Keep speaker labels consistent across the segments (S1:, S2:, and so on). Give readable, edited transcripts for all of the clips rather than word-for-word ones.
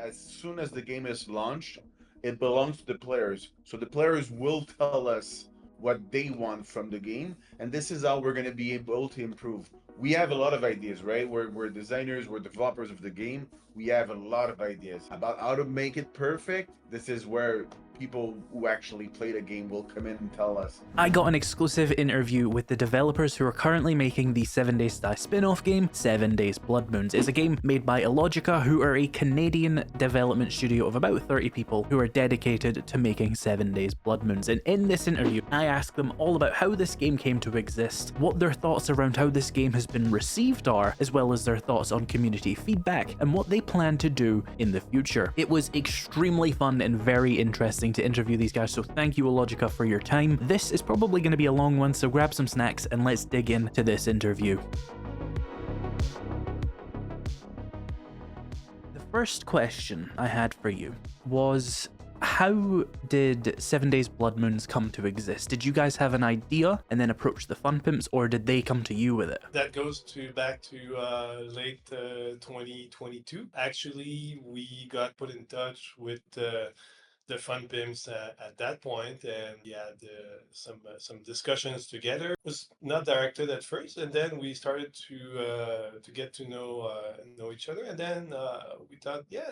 S1: as soon as the game is launched, it belongs to the players. So the players will tell us what they want from the game, and this is how we're going to be able to improve. We have a lot of ideas, right? We're designers, we're developers of the game. We have a lot of ideas about how to make it perfect. This is where people who actually play the game will come in and tell us.
S2: I got an exclusive interview with the developers who are currently making the 7 Days to Die spin-off game, 7 Days Blood Moons. It's a game made by Illogika, who are a Canadian development studio of about 30 people who are dedicated to making 7 Days Blood Moons. And in this interview, I asked them all about how this game came to exist, what their thoughts around how this game has been received are, as well as their thoughts on community feedback, and what they plan to do in the future. It was extremely fun and very interesting to interview these guys, so thank you Illogika for your time. This is probably going to be a long one, so grab some snacks and let's dig into this interview. The first question I had for you was, how did 7 Days Blood Moons come to exist? Did you guys have an idea and then approach the Fun Pimps, or did they come to you with it?
S3: That goes back to late 2022. Actually, we got put in touch with the Fun Pimps at that point, and we had some discussions together. It was not directed at first, and then we started to get to know each other, and then we thought, yeah,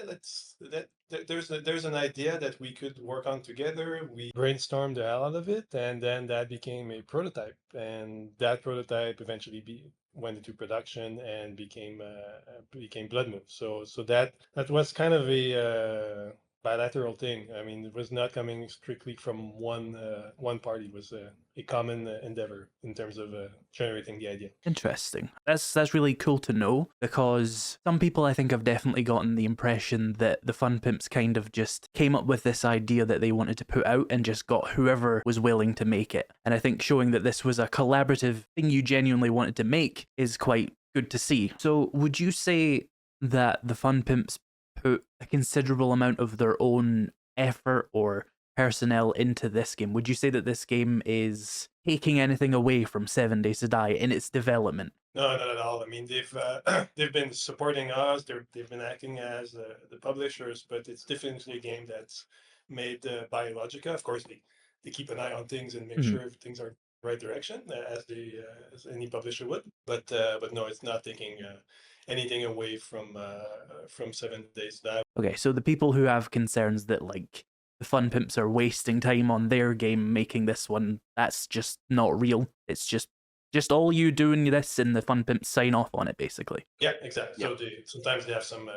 S3: there's an idea that we could work on together. We brainstormed the hell out of it, and then that became a prototype, and that prototype eventually went into production and became Blood Moon. So that was kind of a bilateral thing. I mean, it was not coming strictly from one party. It was a common endeavor in terms of generating the idea.
S2: Interesting. That's really cool to know, because some people I think have definitely gotten the impression that the Fun Pimps kind of just came up with this idea that they wanted to put out and just got whoever was willing to make it. And I think showing that this was a collaborative thing you genuinely wanted to make is quite good to see. So would you say that the Fun Pimps put a considerable amount of their own effort or personnel into this game? Would you say that this game is taking anything away from 7 Days to Die in its development?
S3: No, not at all. I mean, they've been supporting us. They've been acting as the publishers, but it's definitely a game that's made by Logica. Of course, they keep an eye on things and make sure things are in the right direction, as any publisher would. But no, it's not taking anything away from 7 Days to Die.
S2: Okay, so the people who have concerns that like the Fun Pimps are wasting time on their game making this one, that's just not real. It's just all you doing this and the Fun Pimps sign off on it, basically.
S3: Yeah, exactly. So sometimes they have some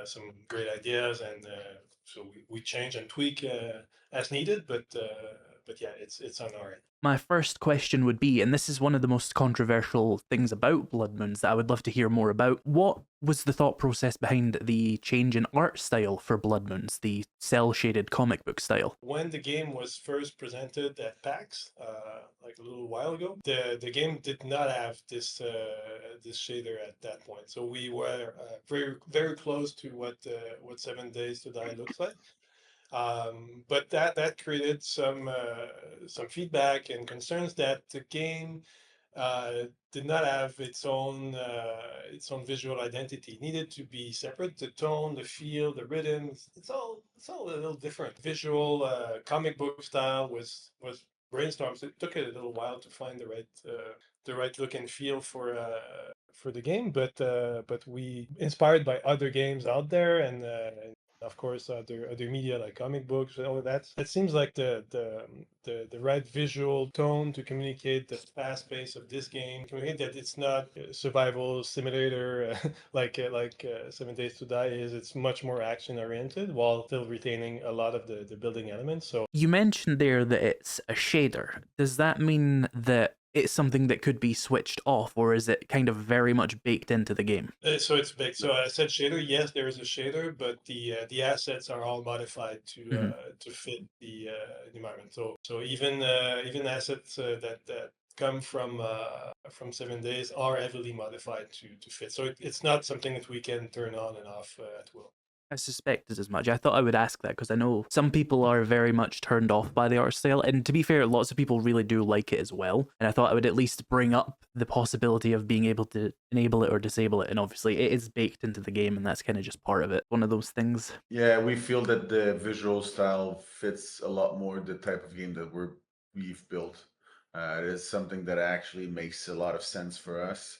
S3: great ideas, and so we change and tweak as needed. But yeah, it's on our end.
S2: My first question would be, and this is one of the most controversial things about Blood Moons that I would love to hear more about, what was the thought process behind the change in art style for Blood Moons, the cel-shaded comic book style?
S3: When the game was first presented at PAX, like a little while ago, the game did not have this shader at that point. So we were very very close to what 7 Days to Die looks like. But that created some feedback and concerns that the game did not have its own visual identity. It needed to be separate. The tone, the feel, the rhythm, it's all a little different. Visual comic book style was brainstormed. So it took it a little while to find the right look and feel for the game. But we, inspired by other games out there, and of course other media like comic books and all of that, it seems like the right visual tone to communicate the fast pace of this game, communicate that it's not a survival simulator like 7 Days to Die is. It's much more action oriented while still retaining a lot of the building elements. So
S2: you mentioned there that it's a shader. Does that mean that it's something that could be switched off, or is it kind of very much baked into the game?
S3: so it's big. So I said shader. Yes, there is a shader, but the assets are all modified to fit the environment. So even assets that come from 7 Days are heavily modified to fit. So it's not something that we can turn on and off at will.
S2: I suspected as much. I thought I would ask that because I know some people are very much turned off by the art style, and to be fair, lots of people really do like it as well. And I thought I would at least bring up the possibility of being able to enable it or disable it. And obviously, it is baked into the game, and that's kind of just part of it. One of those things.
S1: Yeah, we feel that the visual style fits a lot more the type of game that we've built. It is something that actually makes a lot of sense for us.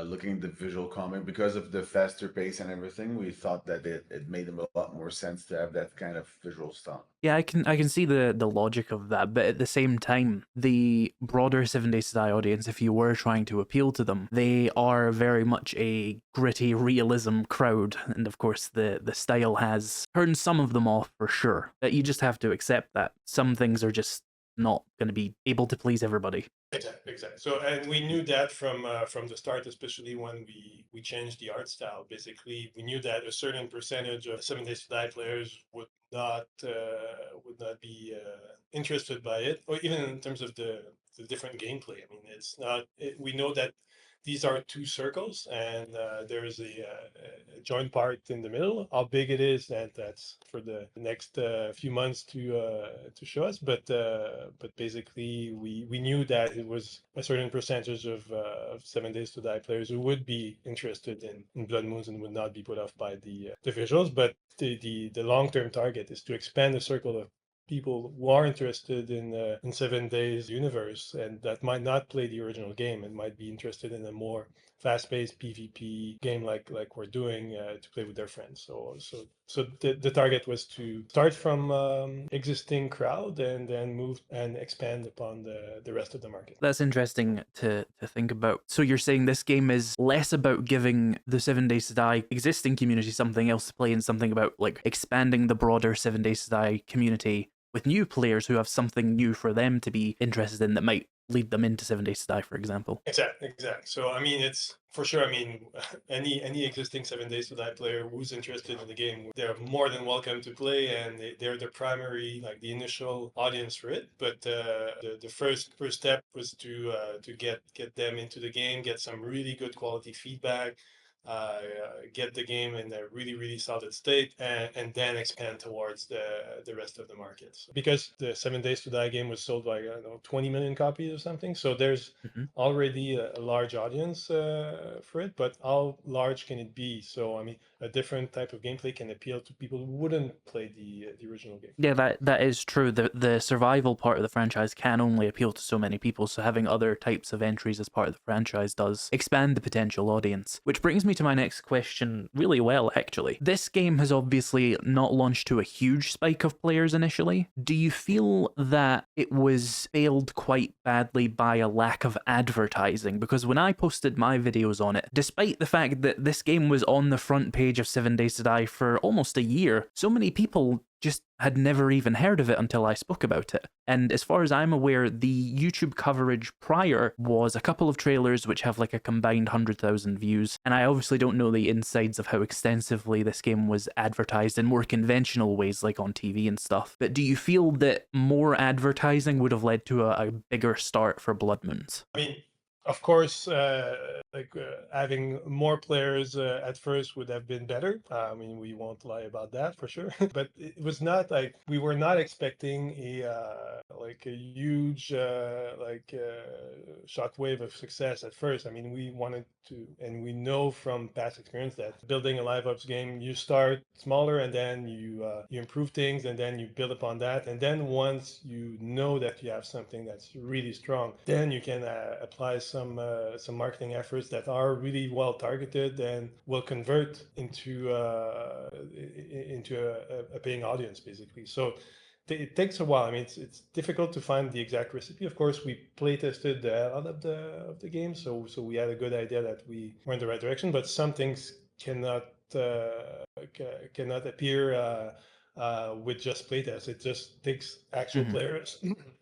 S1: Looking at the visual comic, because of the faster pace and everything, we thought that it made a lot more sense to have that kind of visual style.
S2: Yeah, I can see the logic of that, but at the same time, the broader 7 Days to Die audience, if you were trying to appeal to them, they are very much a gritty realism crowd, and of course the style has turned some of them off for sure. But you just have to accept that some things are just not going to be able to please everybody.
S3: Exactly, exactly. So, and we knew that from the start, especially when we changed the art style. Basically, we knew that a certain percentage of 7 Days to Die players would not be interested by it, or even in terms of the different gameplay. I mean, it's not. We know that these are two circles, and there is a joint part in the middle. How big it is, that's for the next few months to show us. But basically, we knew that it was a certain percentage of 7 Days to Die players who would be interested in Blood Moons and would not be put off by the visuals. But the long term target is to expand the circle of people who are interested in 7 Days universe and that might not play the original game and might be interested in a more fast-paced PvP game like we're doing to play with their friends. So the target was to start from existing crowd and then move and expand upon the rest of the market.
S2: That's interesting to think about. So you're saying this game is less about giving the 7 Days to Die existing community something else to play and something about like expanding the broader 7 Days to Die community with new players who have something new for them to be interested in that might lead them into 7 Days to Die, for example.
S3: Exactly. So I mean, it's for sure. I mean, any existing 7 Days to Die player who's interested in the game, they're more than welcome to play, and they're the primary, like the initial audience for it. But the first step was to get them into the game, get some really good quality feedback, get the game in a really solid state, and then expand towards the rest of the markets. Because the 7 Days to Die game was sold by, I don't know, 20 million copies or something. So there's already a large audience for it, but how large can it be? So I mean, a different type of gameplay can appeal to people who wouldn't play the original game.
S2: Yeah, that is true. The survival part of the franchise can only appeal to so many people, so having other types of entries as part of the franchise does expand the potential audience. Which brings me to my next question really well, actually. This game has obviously not launched to a huge spike of players initially. Do you feel that it was failed quite badly by a lack of advertising? Because when I posted my videos on it, despite the fact that this game was on the front page of 7 Days to Die for almost a year, so many people just had never even heard of it until I spoke about it. And as far as I'm aware, the YouTube coverage prior was a couple of trailers which have like a combined 100,000 views. And I obviously don't know the insides of how extensively this game was advertised in more conventional ways, like on TV and stuff. But do you feel that more advertising would have led to a bigger start for Blood Moons?
S3: I mean, of course, having more players at first would have been better. I mean, we won't lie about that for sure. But it was not like we were not expecting a huge shockwave of success at first. I mean, we wanted to, and we know from past experience that building a live ops game, you start smaller and then you improve things and then you build upon that. And then once you know that you have something that's really strong, then you can apply some marketing efforts that are really well targeted and will convert into a paying audience, basically. So it takes a while. I mean, it's difficult to find the exact recipe. Of course, we play tested the hell out of the game, so we had a good idea that we were in the right direction. But some things cannot appear with just playtests. It just takes actual players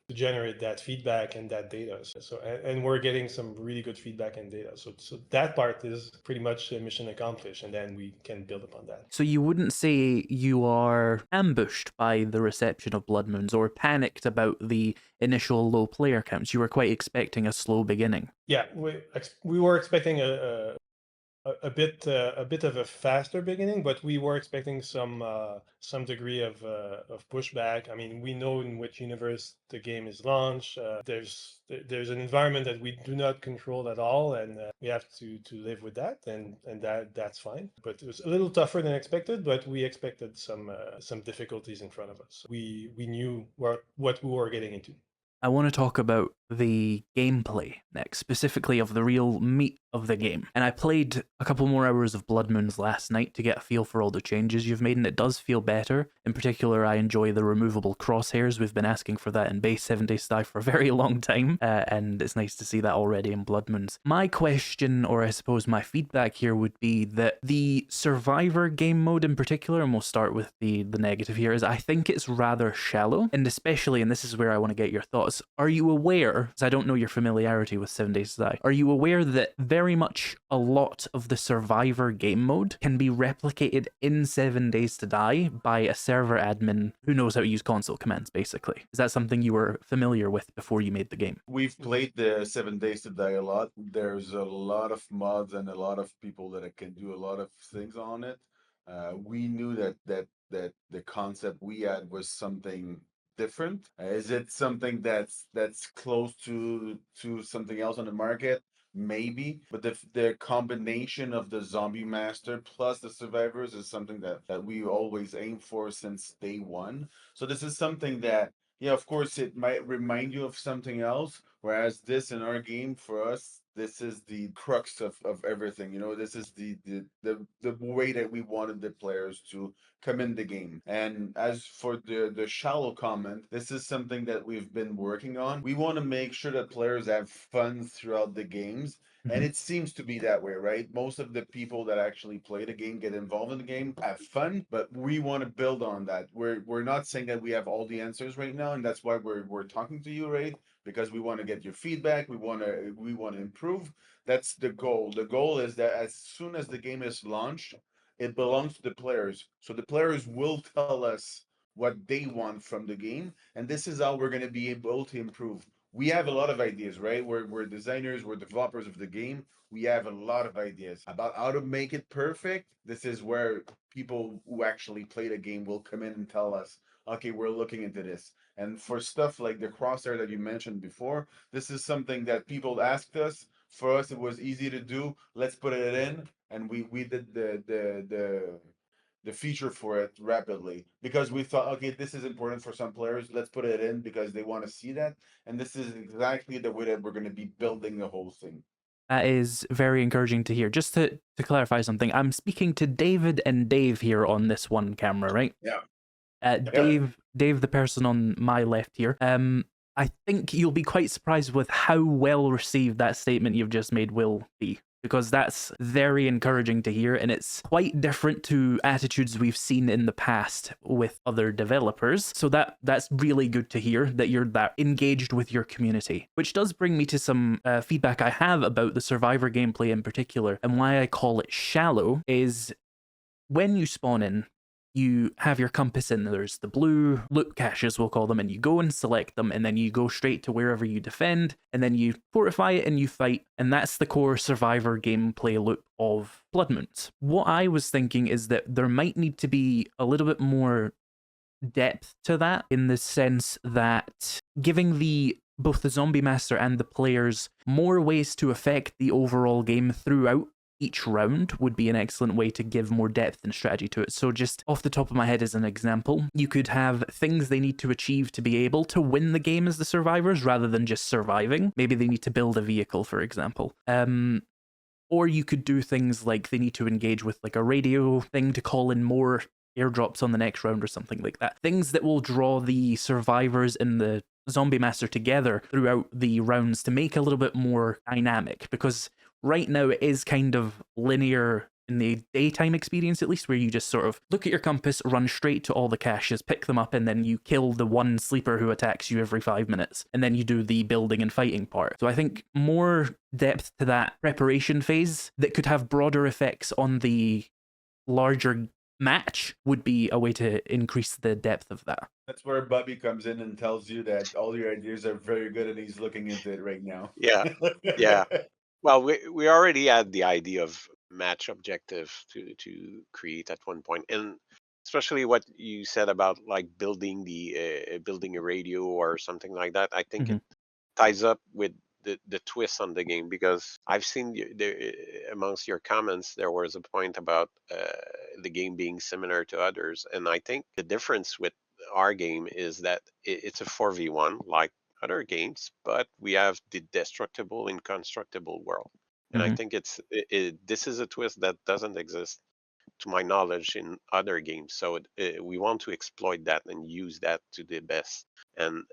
S3: to generate that feedback and that data. So and we're getting some really good feedback and data. So that part is pretty much a mission accomplished, and then we can build upon that.
S2: So you wouldn't say you are ambushed by the reception of Blood Moons or panicked about the initial low player counts. You were quite expecting a slow beginning.
S3: Yeah, we were expecting a bit of a faster beginning, but we were expecting some degree of pushback. I mean, we know in which universe the game is launched. There's an environment that we do not control at all, and we have to live with that, and that's fine. But it was a little tougher than expected, but we expected some difficulties in front of us. We knew what we were getting into.
S2: I want to talk about the gameplay next, specifically of the real meat of the game. And I played a couple more hours of Blood Moons last night to get a feel for all the changes you've made, and it does feel better. In particular, I enjoy the removable crosshairs. We've been asking for that in base 7 Days to Die for a very long time, and it's nice to see that already in Blood Moons. My question, or I suppose my feedback here, would be that the Survivor game mode in particular, and we'll start with the negative here, is I think it's rather shallow, and especially, and this is where I want to get your thoughts, are you aware, because I don't know your familiarity with 7 Days to Die, are you aware that very much a lot of the Survivor game mode can be replicated in 7 Days to Die by a server admin who knows how to use console commands, basically? Is that something you were familiar with before you made the game?
S1: We've played the 7 Days to Die a lot. There's a lot of mods and a lot of people that can do a lot of things on it. We knew that the concept we had was something different. Is it something that's close to something else on the market? Maybe, but the combination of the zombie master plus the survivors is something that we always aim for since day one. So this is something that, yeah, of course, it might remind you of something else. Whereas this in our game, for us, this is the crux of everything. You know, this is the way that we wanted the players to come in the game. And as for the shallow comment, this is something that we've been working on. We want to make sure that players have fun throughout the games. And it seems to be that way, right? Most of the people that actually play the game, get involved in the game, have fun, but we want to build on that. We're not saying that we have all the answers right now, and that's why we're talking to you, right? Because we want to get your feedback. We want to improve. That's the goal. The goal is that as soon as the game is launched, it belongs to the players. So the players will tell us what they want from the game, and this is how we're going to be able to improve. We have a lot of ideas, right? We're designers, we're developers of the game. We have a lot of ideas about how to make it perfect. This is where people who actually play the game will come in and tell us, okay, we're looking into this. And for stuff like the crosshair that you mentioned before, this is something that people asked us. For us, it was easy to do. Let's put it in, and we did the feature for it rapidly because we thought, okay, this is important for some players. Let's put it in because they want to see that, and this is exactly the way that we're going to be building the whole thing.
S2: That is very encouraging to hear. Just to clarify something, I'm speaking to David and Dave here on this one camera, right?
S1: Yeah.
S2: Dave, the person on my left here. I think you'll be quite surprised with how well received that statement you've just made will be, because that's very encouraging to hear, and it's quite different to attitudes we've seen in the past with other developers. So that's really good to hear that you're that engaged with your community, which does bring me to some feedback I have about the Survivor gameplay in particular, and why I call it shallow is when you spawn in, you have your compass in, there's the blue loot caches, we'll call them, and you go and select them, and then you go straight to wherever you defend, and then you fortify it and you fight, and that's the core Survivor gameplay loop of Blood Moons. What I was thinking is that there might need to be a little bit more depth to that, in the sense that giving both the Zombie Master and the players more ways to affect the overall game throughout each round would be an excellent way to give more depth and strategy to it. So just off the top of my head as an example, you could have things they need to achieve to be able to win the game as the survivors rather than just surviving. Maybe they need to build a vehicle, for example. Or you could do things like they need to engage with like a radio thing to call in more airdrops on the next round or something like that. Things that will draw the survivors and the Zombie Master together throughout the rounds to make a little bit more dynamic, because right now it is kind of linear in the daytime experience, at least, where you just sort of look at your compass, run straight to all the caches, pick them up, and then you kill the one sleeper who attacks you every 5 minutes, and then you do the building and fighting part. So I think more depth to that preparation phase that could have broader effects on the larger match would be a way to increase the depth of that.
S1: That's where Bobby comes in and tells you that all your ideas are very good and he's looking into it right now.
S4: Yeah. Yeah. Well, we already had the idea of match objective to create at one point, and especially what you said about like building a radio or something like that. I think it ties up with the twist on the game, because I've seen amongst your comments there was a point about the game being similar to others, and I think the difference with our game is that it's a 4v1 like other games, but we have the destructible and constructible world, and I think this is a twist that doesn't exist to my knowledge in other games. So we want to exploit that and use that to the best. And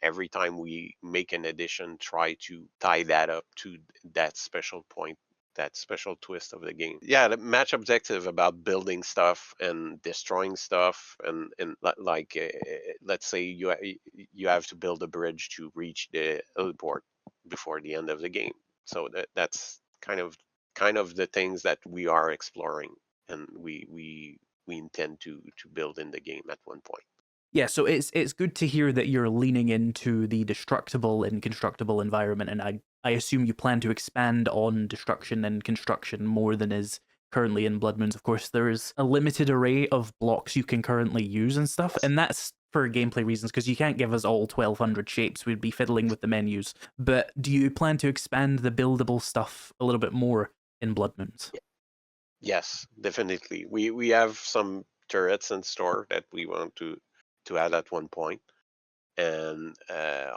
S4: every time we make an addition, try to tie that up to that special point, that special twist of the game. Yeah, the match objective about building stuff and destroying stuff, and like let's say you have to build a bridge to reach the airport before the end of the game. So that's kind of the things that we are exploring, and we intend to build in the game at one point.
S2: Yeah, so it's good to hear that you're leaning into the destructible and constructible environment, and I assume you plan to expand on destruction and construction more than is currently in Blood Moons. Of course, there's a limited array of blocks you can currently use and stuff, and that's for gameplay reasons, because you can't give us all 1,200 shapes. We'd be fiddling with the menus. But do you plan to expand the buildable stuff a little bit more in Blood Moons?
S4: Yes, definitely. We have some turrets in store that we want to add at one point. And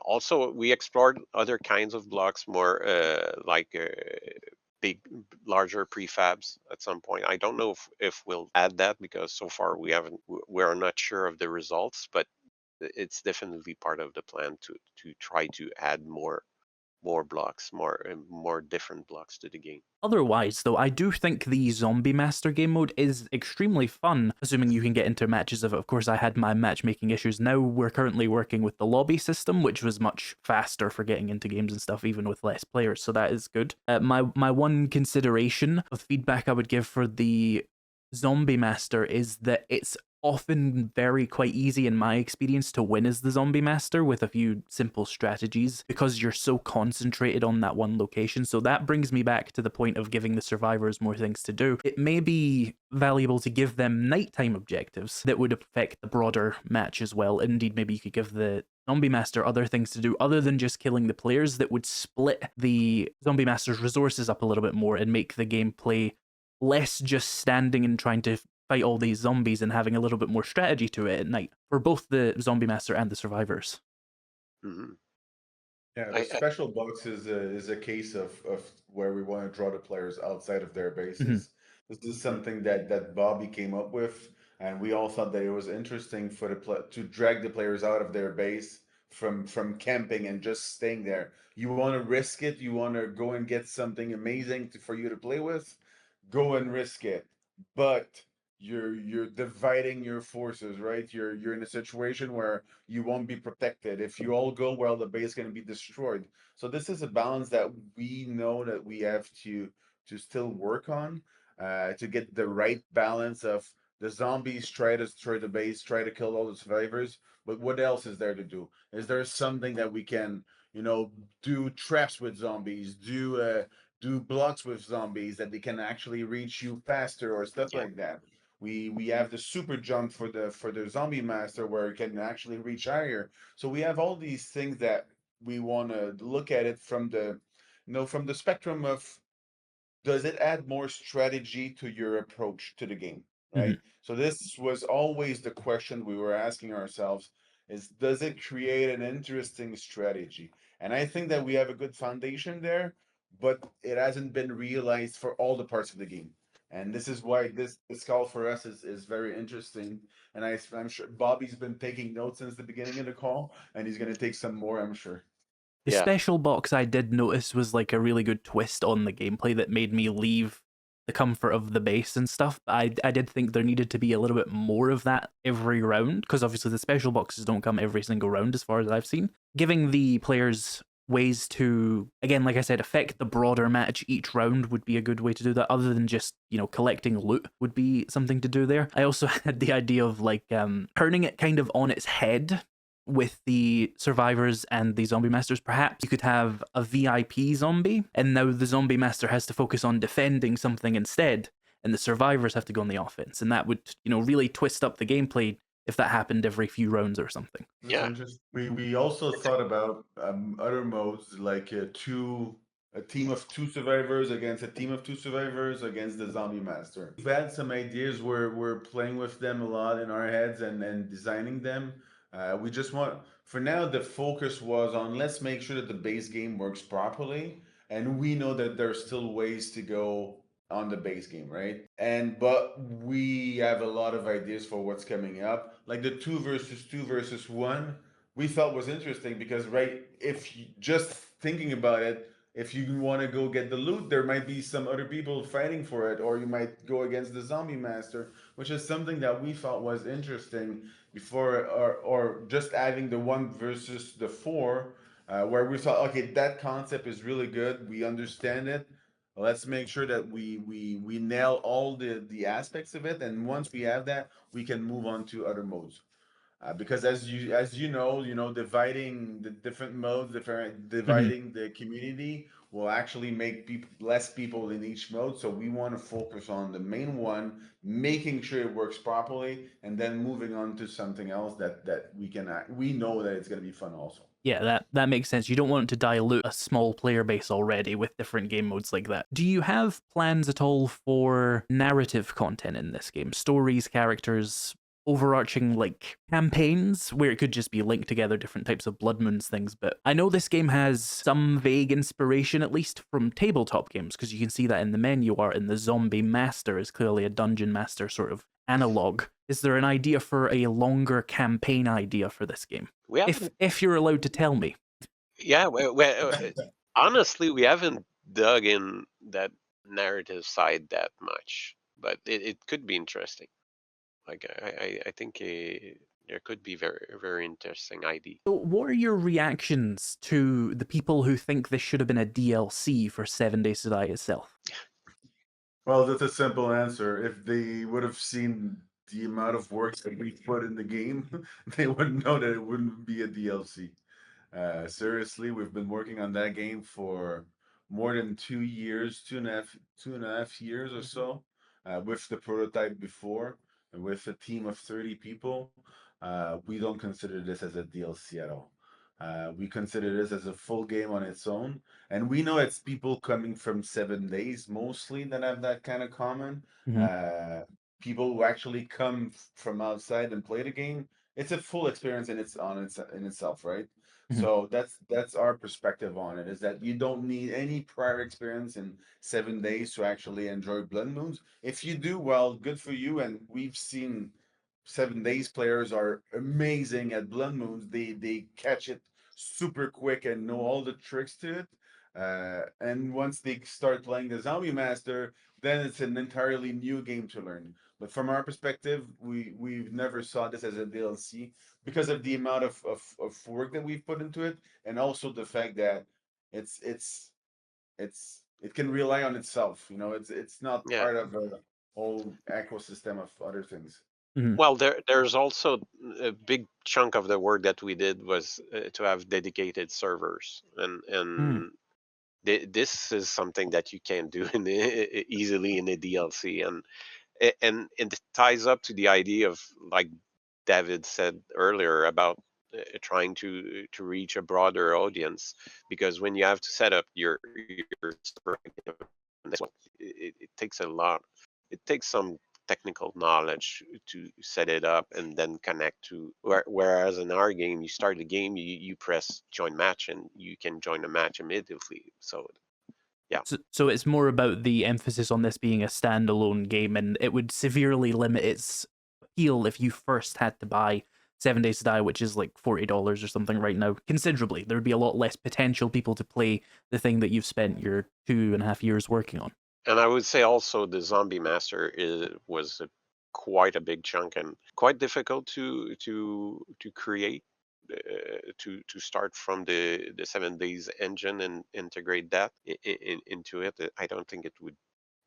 S4: also we explored other kinds of blocks, more like big, larger prefabs at some point. I don't know if we'll add that, because so far we're not sure of the results, but it's definitely part of the plan to try to add more blocks, more different blocks to the game.
S2: Otherwise, though, I do think the Zombie Master game mode is extremely fun, assuming you can get into matches of it. Of course, I had my matchmaking issues. Now we're currently working with the lobby system, which was much faster for getting into games and stuff, even with less players, so that is good. My one consideration of feedback I would give for the Zombie Master is that it's often quite easy in my experience to win as the Zombie Master with a few simple strategies, because you're so concentrated on that one location. So that brings me back to the point of giving the survivors more things to do. It may be valuable to give them nighttime objectives that would affect the broader match as well. Indeed, maybe you could give the Zombie Master other things to do other than just killing the players that would split the Zombie Master's resources up a little bit more and make the gameplay less just standing and trying to fight all these zombies and having a little bit more strategy to it at night for both the Zombie Master and the survivors.
S4: Mm-hmm.
S1: Yeah, the special box is a case of where we want to draw the players outside of their bases. This is something that Bobby came up with, and we all thought that it was interesting for to drag the players out of their base from camping and just staying there. You want to risk it. You want to go and get something amazing for you to play with. Go and risk it, but you're dividing your forces, right? You're in a situation where you won't be protected. If you all go, well, the base is going to be destroyed. So this is a balance that we know that we have to still work on, to get the right balance of the zombies try to destroy the base, try to kill all the survivors, but what else is there to do? Is there something that we can, do traps with zombies, do blocks with zombies that they can actually reach you faster or stuff like that? We have the super jump for the zombie master where it can actually reach higher. So we have all these things that we want to look at it from from the spectrum of, does it add more strategy to your approach to the game, right? So this was always the question we were asking ourselves, is does it create an interesting strategy? And I think that we have a good foundation there, but it hasn't been realized for all the parts of the game. And this is why this call for us is very interesting. And I'm sure Bobby's been taking notes since the beginning of the call, and he's going to take some more, I'm sure.
S2: The special box I did notice was like a really good twist on the gameplay that made me leave the comfort of the base and stuff. I did think there needed to be a little bit more of that every round, because obviously the special boxes don't come every single round as far as I've seen. Giving the players ways to, again, like I said, affect the broader match each round would be a good way to do that, other than just, collecting loot would be something to do there. I also had the idea of like turning it kind of on its head with the survivors and the zombie masters, perhaps you could have a VIP zombie, and now the zombie master has to focus on defending something instead, and the survivors have to go on the offense, and that would, really twist up the gameplay if that happened every few rounds or something.
S1: That's
S4: Yeah.
S1: interesting. We also thought about other modes like a team of two survivors against a team of two survivors against the zombie master. We've had some ideas where we're playing with them a lot in our heads and designing them. We just want, for now, the focus was on let's make sure that the base game works properly, and we know that there's still ways to go on the base game, right? But we have a lot of ideas for what's coming up. Like the two versus one, we felt was interesting because right, if you, just thinking about it, if you want to go get the loot, there might be some other people fighting for it, or you might go against the zombie master, which is something that we thought was interesting before, or just adding the one versus the four, where we thought, okay, that concept is really good. We understand it. Let's make sure that we nail all the aspects of it, and once we have that, we can move on to other modes. Because as you know, dividing the different modes,
S2: Mhm.
S1: dividing the community will actually make less people in each mode. So we want to focus on the main one, making sure it works properly, and then moving on to something else that we know that it's going to be fun also.
S2: Yeah, that makes sense. You don't want to dilute a small player base already with different game modes like that. Do you have plans at all for narrative content in this game? Stories, characters, overarching like campaigns where it could just be linked together different types of Blood Moons things, but I know this game has some vague inspiration at least from tabletop games because you can see that in the menu art and the zombie master is clearly a dungeon master sort of analog. Is there an idea for a longer campaign idea for this game?
S4: We
S2: If
S4: haven't.
S2: if you're allowed to tell me.
S4: Yeah. Honestly, we haven't dug in that narrative side that much, but it could be interesting. Like I think there could be very interesting idea.
S2: So what are your reactions to the people who think this should have been a DLC for 7 Days to Die itself?
S1: Well, that's a simple answer. If they would have seen the amount of work that we put in the game, they would know that it wouldn't be a DLC. Seriously, we've been working on that game for more than 2 years, 2.5 years or so, with the prototype before, and with a team of 30 people. We don't consider this as a DLC at all. We consider this as a full game on its own. And we know it's people coming from 7 days mostly that have that kind of common.
S2: Mhm.
S1: Uh, People who actually come from outside and play the game. It's a full experience in itself, right?
S2: Mhm.
S1: So that's our perspective on it, is that you don't need any prior experience in 7 days to actually enjoy Blood Moons. If you do, well, good for you. And we've seen 7 days players are amazing at Blood Moons. They catch it super quick and know all the tricks to it. And once they start playing the Zombie Master, then it's an entirely new game to learn. But from our perspective, we've never saw this as a DLC because of the amount of work that we've put into it, and also the fact that it's it's it can rely on itself. It's not
S4: Yeah.
S1: part of a whole ecosystem of other things.
S2: Mhm.
S4: Well, there's also a big chunk of the work that we did was to have dedicated servers,
S2: Mm.
S4: and this is something that you can't do easily in a DLC, and it ties up to the idea of, like David said earlier, about trying to reach a broader audience, because when you have to set up your server, it takes a lot. It takes some technical knowledge to set it up and then connect to. Whereas in our game, you start the game, you press join match, and you can join the match immediately. So yeah.
S2: So it's more about the emphasis on this being a standalone game, and it would severely limit its appeal if you first had to buy 7 Days to Die, which is like $40 or something right now, considerably. There would be a lot less potential people to play the thing that you've spent your 2.5 years working on.
S4: And I would say also the Zombie Master was quite a big chunk and quite difficult to create. To start from the 7 days engine and integrate that into it, I don't think it would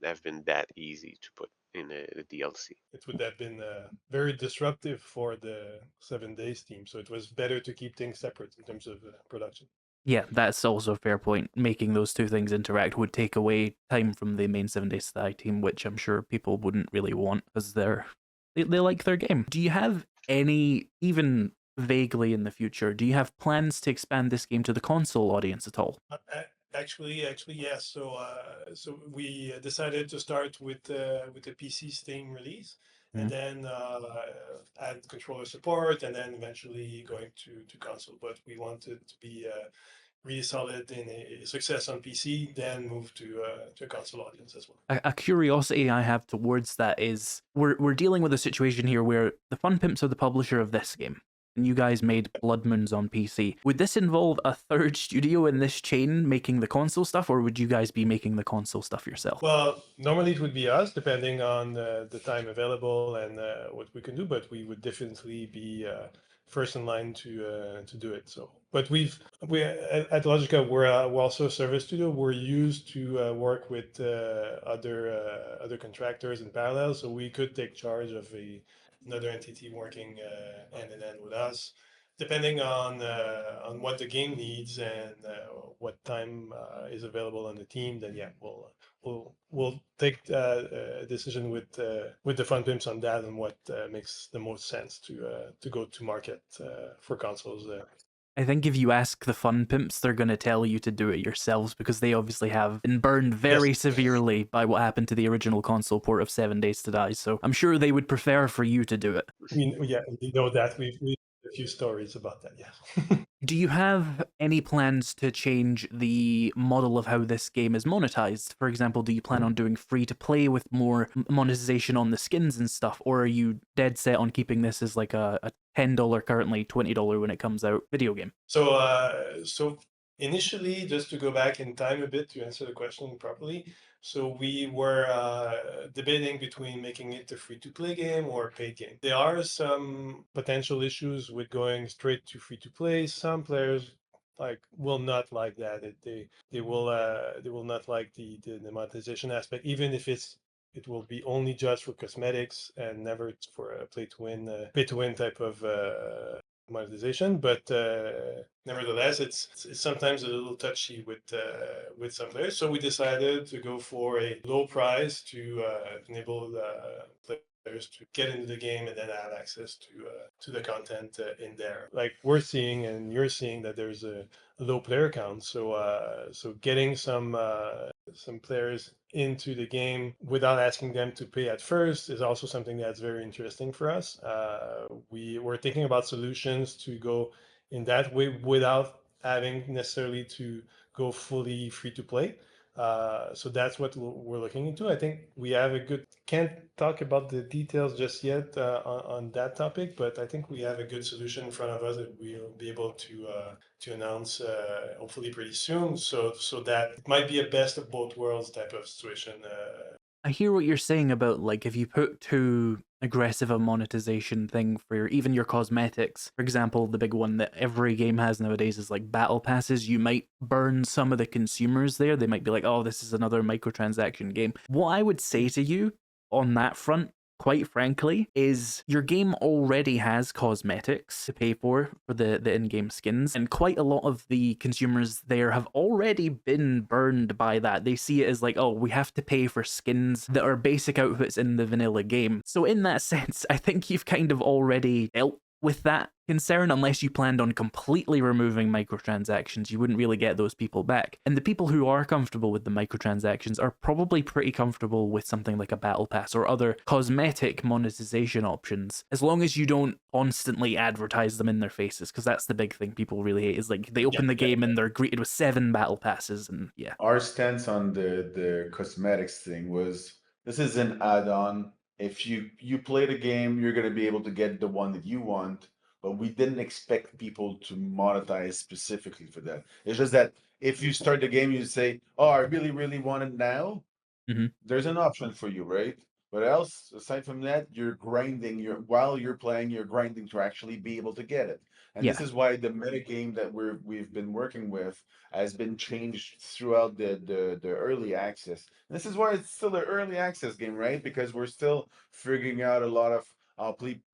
S4: have been that easy to put in a DLC.
S3: It would have been very disruptive for the 7 days team. So it was better to keep things separate in terms of production.
S2: Yeah, that's also a fair point. Making those two things interact would take away time from the main 7 Days to Die team, which I'm sure people wouldn't really want because they like their game. Do you have any, even vaguely in the future, do you have plans to expand this game to the console audience at all?
S3: Actually, yes. So we decided to start with the PC Steam release, and then add controller support, and then eventually going to console. But we wanted to be really solid in a success on PC, then move to a console audience as well.
S2: A curiosity I have towards that is we're dealing with a situation here where the Fun Pimps are the publisher of this game, and you guys made Blood Moons on PC. Would this involve a third studio in this chain making the console stuff, or would you guys be making the console stuff yourself?
S3: Well, normally it would be us, depending on the time available and what we can do, but we would definitely be first in line to do it. So, but we at Logica, we're also a service studio. We're used to work with other contractors in parallel, so we could take charge of another entity working hand in hand with us, depending on what the game needs and what time is available on the team. Then yeah, we'll take a decision with the Fun Pimps on that and what makes the most sense to go to market for consoles.
S2: I think if you ask the Fun Pimps, they're going to tell you to do it yourselves because they obviously have been burned very severely by what happened to the original console port of 7 Days to Die. So I'm sure they would prefer for you to do it.
S3: We know that we a few stories about that. Yeah.
S2: Do you have any plans to change the model of how this game is monetized? For example, do you plan on doing free to play with more monetization on the skins and stuff, or are you dead set on keeping this as like a $10 currently, $20 when it comes out video game?
S3: So initially, just to go back in time a bit to answer the question properly, so we were debating between making it a free-to-play game or a paid game. There are some potential issues with going straight to free-to-play. Some players will not like that. They will not like the monetization aspect, even if it will be only just for cosmetics and never for a pay to win type of monetization. But nevertheless, it's sometimes a little touchy with some players. So we decided to go for a low price to enable players to get into the game and then have access to the content in there. Like we're seeing and you're seeing that there's a low player count. So getting some players into the game without asking them to pay at first is also something that's very interesting for us. We were thinking about solutions to go in that way without having necessarily to go fully free to play. So that's what we're looking into. I think we have can't talk about the details just yet on that topic, but I think we have a good solution in front of us that we'll be able to announce hopefully pretty soon. So that it might be a best of both worlds type of situation.
S2: I hear what you're saying about like if you put too aggressive a monetization thing for even your cosmetics. For example, the big one that every game has nowadays is like battle passes. You might burn some of the consumers there. They might be like, oh, this is another microtransaction game. What I would say to you on that front, quite frankly, is your game already has cosmetics to pay for the in-game skins, and quite a lot of the consumers there have already been burned by that. They see it as like, oh, we have to pay for skins that are basic outfits in the vanilla game. So in that sense, I think you've kind of already dealt with that concern. Unless you planned on completely removing microtransactions, you wouldn't really get those people back. And the people who are comfortable with the microtransactions are probably pretty comfortable with something like a battle pass or other cosmetic monetization options, as long as you don't constantly advertise them in their faces, because that's the big thing people really hate, is like they open the game and they're greeted with 7 battle passes. And yeah,
S1: our stance on the cosmetics thing was this is an add-on. If you play the game, you're gonna be able to get the one that you want, but we didn't expect people to monetize specifically for that. It's just that if you start the game, you say, "Oh, I really, really want it now."
S2: Mhm.
S1: There's an option for you, right? But else, aside from that, you're grinding. While you're playing, you're grinding to actually be able to get it. And this
S2: Yeah.
S1: is why the meta game that we've been working with has been changed throughout the early access. And this is why it's still an early access game, right? Because we're still figuring out a lot of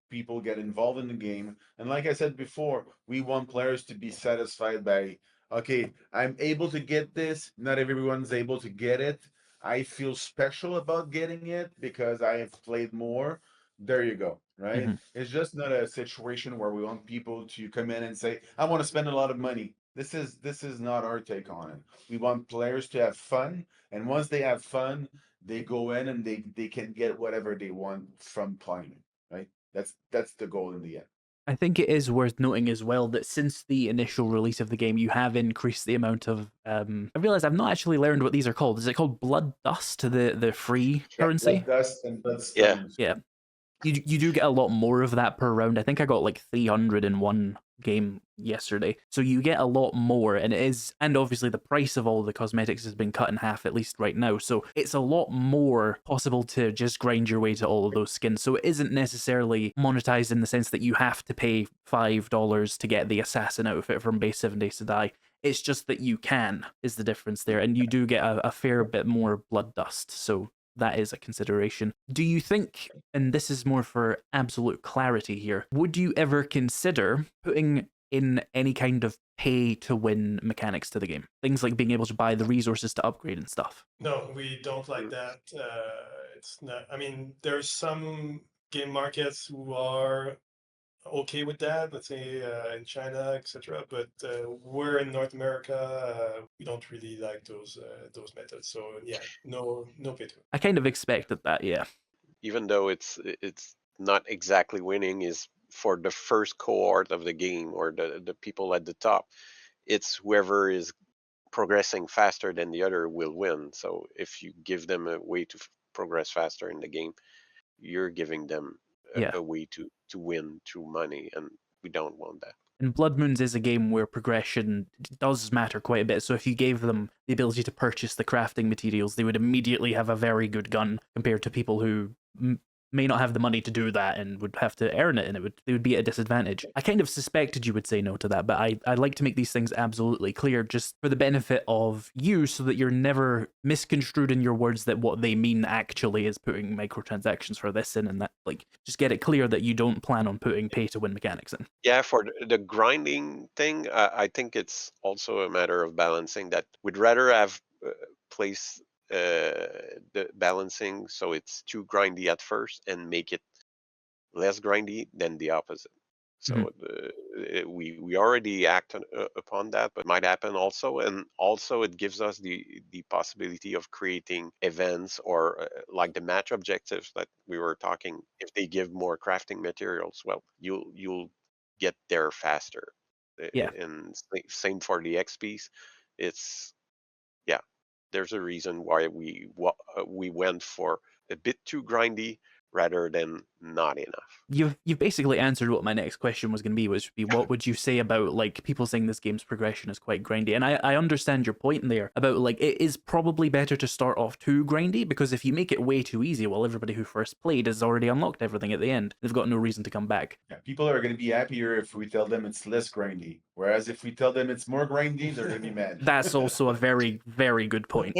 S1: people get involved in the game. And like I said before, we want players to be satisfied by, okay, I'm able to get this. Not everyone's able to get it. I feel special about getting it because I have played more. There you go, right?
S2: Hmm.
S1: It's just not a situation where we want people to come in and say, "I want to spend a lot of money." This is not our take on it. We want players to have fun, and once they have fun, they go in and they can get whatever they want from playing, right? That's the goal in the end.
S2: I think it is worth noting as well that since the initial release of the game, you have increased the amount of. I realize I've not actually learned what these are called. Is it called Blood Dust, the free
S4: Yeah.
S2: currency?
S1: Blood dust and
S4: Yeah.
S1: bloodstones.
S2: Yeah, you do get a lot more of that per round. I think I got like 300 in one game yesterday. So you get a lot more, and it is, and obviously the price of all the cosmetics has been cut in half, at least right now. So it's a lot more possible to just grind your way to all of those skins. So it isn't necessarily monetized in the sense that you have to pay $5 to get the assassin outfit from base 7 Days to Die. It's just that you can, is the difference there, and you do get a fair bit more blood dust. So that is a consideration. Do you think, and this is more for absolute clarity here, would you ever consider putting in any kind of pay to win mechanics to the game? Things like being able to buy the resources to upgrade and stuff.
S3: No, we don't like that. It's not. I mean, there's some game markets who are okay with that. Let's say in China, etc. But we're in North America. We don't really like those methods. So yeah, no pay to.
S2: I kind of expected that, yeah.
S4: Even though it's not exactly winning, is for the first cohort of the game or the people at the top. It's whoever is progressing faster than the other will win. So if you give them a way to progress faster in the game, you're giving them
S2: Yeah.
S4: a way to win through money, and we don't want that.
S2: And Blood Moons is a game where progression does matter quite a bit. So if you gave them the ability to purchase the crafting materials, they would immediately have a very good gun compared to people who may not have the money to do that and would have to earn it, and they would be at a disadvantage. I kind of suspected you would say no to that, but I like to make these things absolutely clear just for the benefit of you, so that you're never misconstrued in your words that what they mean actually is putting microtransactions for this in, and that, like, just get it clear that you don't plan on putting pay to win mechanics in.
S4: Yeah, for the grinding thing, I think it's also a matter of balancing that. We'd rather have place the balancing so it's too grindy at first and make it less grindy than the opposite. So we already act upon that, but might happen also, and also it gives us the possibility of creating events or like the match objectives that we were talking. If they give more crafting materials, well, you'll get there faster.
S2: Yeah.
S4: And same for the XPs. It's yeah, there's a reason why we went for a bit too grindy rather than not enough.
S2: You've basically answered what my next question was going to be, which would be, what would you say about, like, people saying this game's progression is quite grindy? And I understand your point there about, like, it is probably better to start off too grindy, because if you make it way too easy, well, everybody who first played has already unlocked everything at the end. They've got no reason to come back.
S1: Yeah, people are going to be happier if we tell them it's less grindy. Whereas if we tell them it's more grindy, they're going to be mad.
S2: That's also a very, very good point.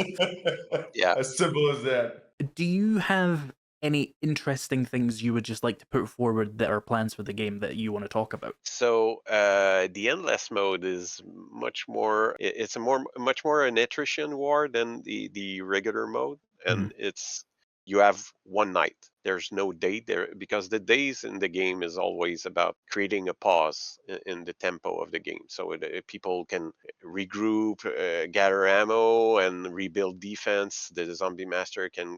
S4: Yeah.
S1: As simple as that.
S2: Do you have any interesting things you would just like to put forward that are plans for the game that you want to talk about?
S4: So the endless mode is much more. It's much more an attrition war than the regular mode, and it's you have one night. There's no day there because the days in the game is always about creating a pause in the tempo of the game, so people can regroup, gather ammo, and rebuild defense. The zombie master can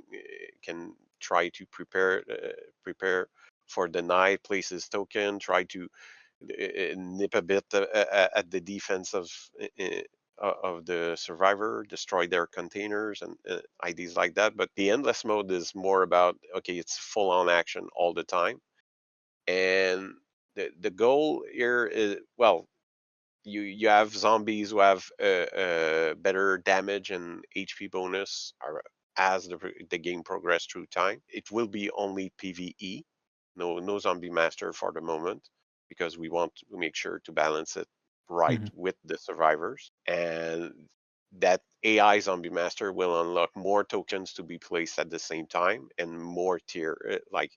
S4: try to prepare for the night, place his token, try to nip a bit at the defense of the survivor, destroy their containers and IDs like that. But the endless mode is more about, okay, it's full on action all the time. And the goal here is, well, you have zombies who have better damage and HP bonus, are as the game progresses through time. It will be only PvE, no zombie master for the moment, because we want to make sure to balance it right
S2: Mhm.
S4: with the survivors. And that AI zombie master will unlock more tokens to be placed at the same time and more tier, like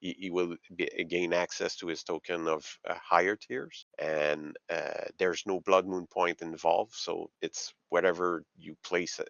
S4: he will gain access to his token of higher tiers, and there's no blood moon point involved, so it's whatever you place,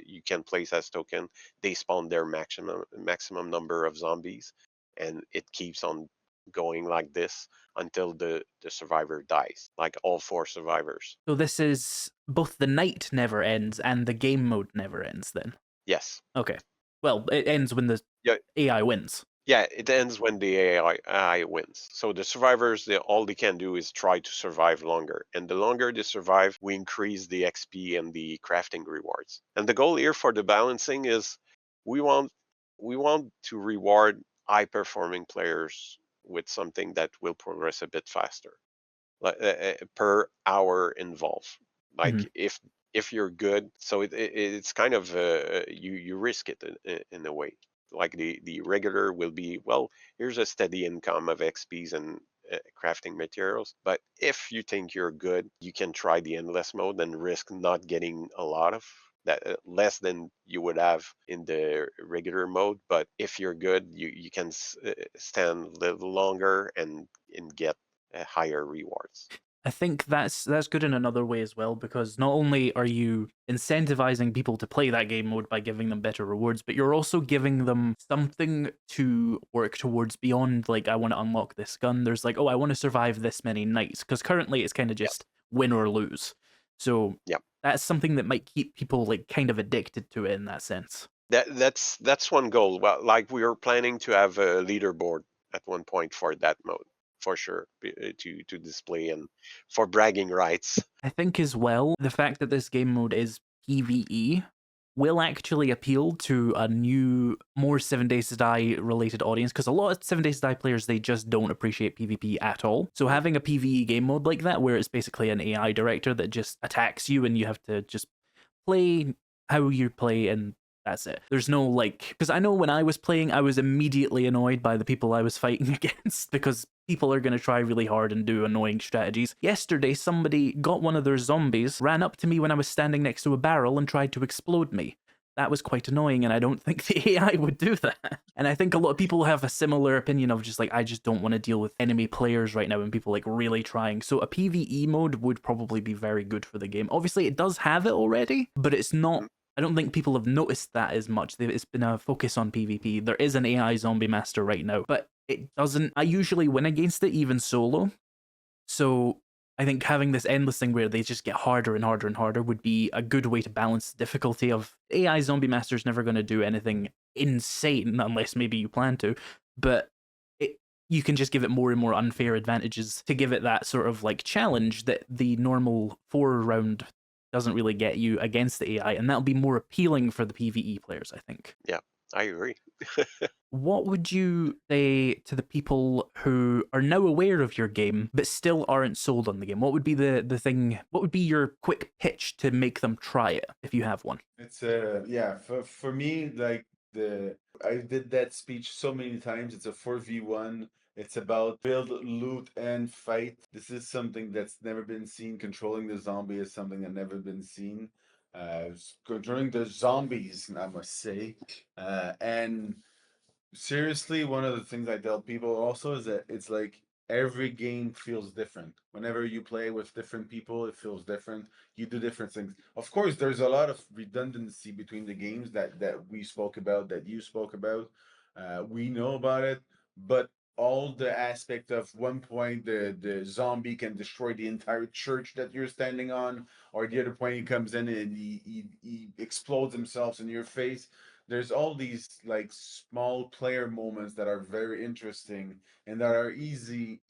S4: you can place as token, they spawn their maximum number of zombies, and it keeps on going like this until the survivor dies, like all 4 survivors.
S2: So this is both the night never ends and the game mode never ends then.
S4: Yes.
S2: Okay. Well, it ends when the
S4: Yeah.
S2: AI wins.
S4: Yeah, it ends when the AI wins. So the survivors, all they can do is try to survive longer. And the longer they survive, we increase the XP and the crafting rewards. And the goal here for the balancing is we want we want to reward high performing players with something that will progress a bit faster, like per hour involved.
S2: Mhm.
S4: Like if you're good, so it's kind of you risk it in a way. Like the regular will be, well, here's a steady income of XPs and crafting materials. But if you think you're good, you can try the endless mode and risk not getting a lot of that, less than you would have in the regular mode. But if you're good, you can stand a little longer and get higher rewards.
S2: I think that's good in another way as well, because not only are you incentivizing people to play that game mode by giving them better rewards, but you're also giving them something to work towards beyond, like, I want to unlock this gun. There's like, oh, I want to survive this many nights, because currently it's kind of
S4: Yep.
S2: just win or lose. So
S4: Yep.
S2: that's something that might keep people like kind of addicted to it in that sense.
S4: That's one goal. Well, like we were planning to have a leaderboard at one point for that mode, for sure, to display and for bragging rights.
S2: I think as well, the fact that this game mode is PvE will actually appeal to a new, more 7 Days to Die related audience, because a lot of 7 Days to Die players, they just don't appreciate PvP at all. So having a PvE game mode like that, where it's basically an AI director that just attacks you and you have to just play how you play and that's it. There's no like, because I know when I was playing, I was immediately annoyed by the people I was fighting against because people are going to try really hard and do annoying strategies. Yesterday, somebody got one of their zombies, ran up to me when I was standing next to a barrel and tried to explode me. That was quite annoying, and I don't think the AI would do that. And I think a lot of people have a similar opinion of just like, I just don't want to deal with enemy players right now and people like really trying. So a PvE mode would probably be very good for the game. Obviously, it does have it already, but it's not. I don't think people have noticed that as much. It's been a focus on PvP. There is an AI zombie master right now, but it doesn't. I usually win against it, even solo. So I think having this endless thing where they just get harder and harder and harder would be a good way to balance the difficulty of AI zombie master's never going to do anything insane unless maybe you plan to, but you can just give it more and more unfair advantages to give it that sort of like challenge that the normal 4-round doesn't really get you against the AI, and that'll be more appealing for the PvE players, I think.
S4: Yeah, I agree.
S2: What would you say to the people who are now aware of your game but still aren't sold on the game? What would be the thing? What would be your quick pitch to make them try it if you have one?
S1: It's yeah, for me, like I did that speech so many times. It's a 4v1. It's about build, loot, and fight. This is something that's never been seen. Controlling the zombie is something that never been seen. Controlling the zombies, I must say. And seriously, one of the things I tell people also is that it's like every game feels different. Whenever you play with different people, it feels different. You do different things. Of course, there's a lot of redundancy between the games that we spoke about, that you spoke about. We know about it, but all the aspect of one point the zombie can destroy the entire church that you're standing on, or the other point he comes in and he explodes himself in your face. There's all these like small player moments that are very interesting and that are easy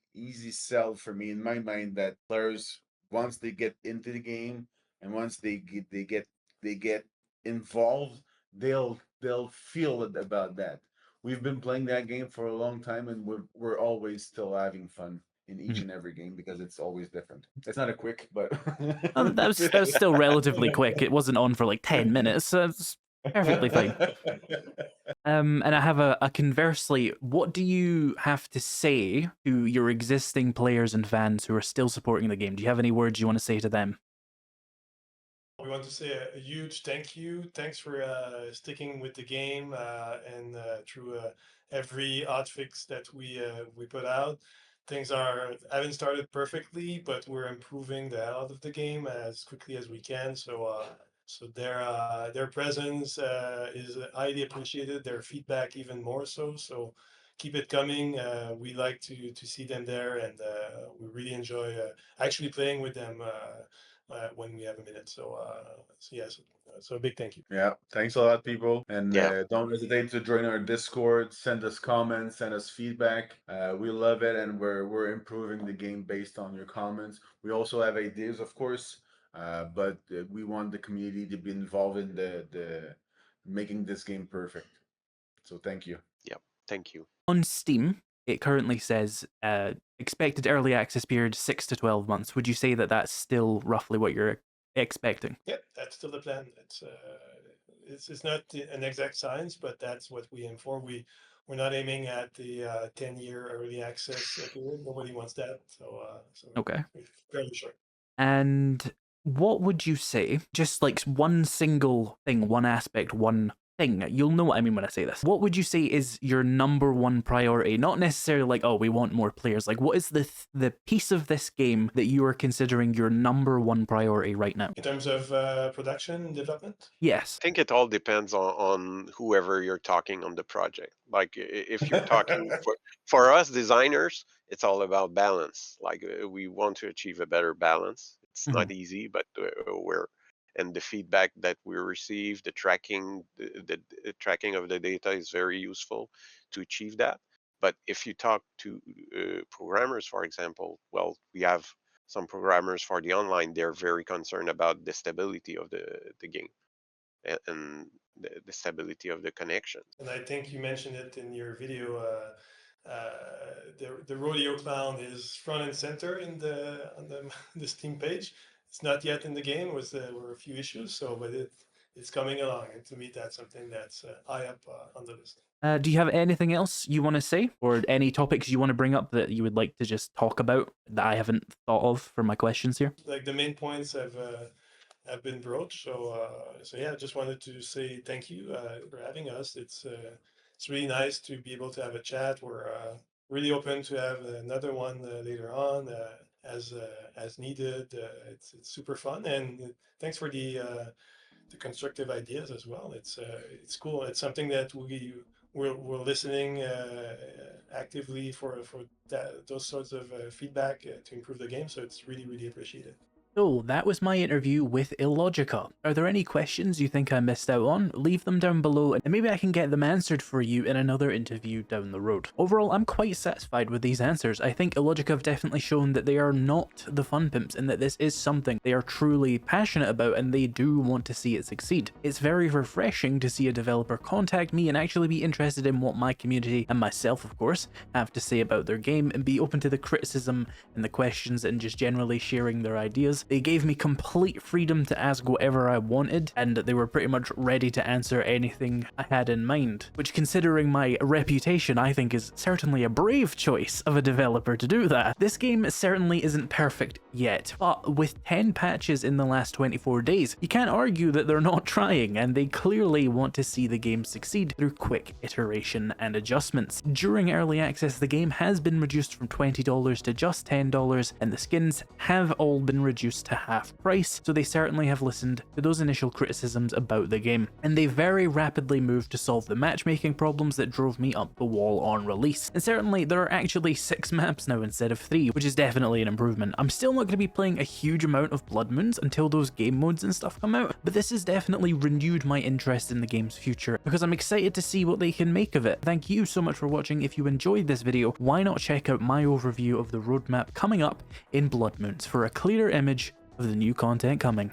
S1: sell for me in my mind, that players, once they get into the game and once they get involved, they'll feel it about that. We've been playing that game for a long time, and we're always still having fun in each
S2: Mhm.
S1: and every game because it's always different. It's not a quick, but
S2: That was still relatively quick. It wasn't on for like 10 minutes. So Perfectly fine. And I have a conversely, what do you have to say to your existing players and fans who are still supporting the game? Do you have any words you want to say to them?
S3: We want to say a huge thank you. Thanks for sticking with the game and through every hotfix that we put out. Things haven't started perfectly, but we're improving the hell out of the game as quickly as we can. So their presence is highly appreciated. Their feedback even more so. So keep it coming. We like to see them there, and we really enjoy actually playing with them. When we have a minute. So yes, so a big thank you.
S1: Yeah, thanks a lot, people. And
S4: Yeah,
S1: don't hesitate to join our Discord, send us comments, send us feedback. We love it, and we're improving the game based on your comments. We also have ideas, of course, but we want the community to be involved in the making this game perfect. So thank you.
S4: yeah. Thank you.
S2: On Steam, it currently says expected early access period 6 to 12 months. Would you say that that's still roughly what you're expecting?
S3: Yeah, that's still the plan. It's not an exact science, but that's what we aim for. We're not aiming at the 10-year early access period. Nobody wants that. So
S2: Okay.
S3: it's fairly short.
S2: And what would you say, just like one single thing, one aspect, one thing, you'll know what I mean when I say this. What would you say is your number one priority? Not necessarily like, oh, we want more players. Like, what is the piece of this game that you are considering your number one priority right now?
S3: In terms of production development?
S2: Yes.
S4: I think it all depends on whoever you're talking on the project. Like if you're talking for us designers, it's all about balance. Like we want to achieve a better balance. It's not easy, but we're and the feedback that we receive, the tracking, the tracking of the data is very useful to achieve that. But if you talk to programmers, for example, well, we have some programmers for the online. They're very concerned about the stability of the game and the stability of the connection.
S3: And I think you mentioned it in your video. The rodeo clown is front and center in on the Steam page. It's not yet in the game. Were a few issues, but it's coming along. And to me, that's something that's high up on the list.
S2: Do you have anything else you want to say, or any topics you want to bring up that you would like to just talk about that I haven't thought of for my questions here?
S3: Like the main points have been broached. So yeah, I just wanted to say thank you for having us. It's really nice to be able to have a chat. We're really open to have another one later on as needed. It's super fun, and thanks for the constructive ideas as well. It's cool. It's something that we're listening actively for those sorts of feedback to improve the game. So it's really appreciated.
S2: So that was my interview with Illogika. Are there any questions you think I missed out on? Leave them down below and maybe I can get them answered for you in another interview down the road. Overall, I'm quite satisfied with these answers. I think Illogika have definitely shown that they are not the fun pimps and that this is something they are truly passionate about and they do want to see it succeed. It's very refreshing to see a developer contact me and actually be interested in what my community, and myself of course, have to say about their game and be open to the criticism and the questions and just generally sharing their ideas. They gave me complete freedom to ask whatever I wanted, and they were pretty much ready to answer anything I had in mind, which considering my reputation I think is certainly a brave choice of a developer to do that. This game certainly isn't perfect yet, but with 10 patches in the last 24 days, you can't argue that they're not trying, and they clearly want to see the game succeed through quick iteration and adjustments. During early access, the game has been reduced from $20 to just $10, and the skins have all been reduced to half price, so they certainly have listened to those initial criticisms about the game, and they very rapidly moved to solve the matchmaking problems that drove me up the wall on release. And certainly there are actually 6 maps now instead of 3, which is definitely an improvement. I'm still not going to be playing a huge amount of Blood Moons until those game modes and stuff come out, but this has definitely renewed my interest in the game's future because I'm excited to see what they can make of it. Thank you so much for watching. If you enjoyed this video, why not check out my overview of the roadmap coming up in Blood Moons for a clearer image of the new content coming.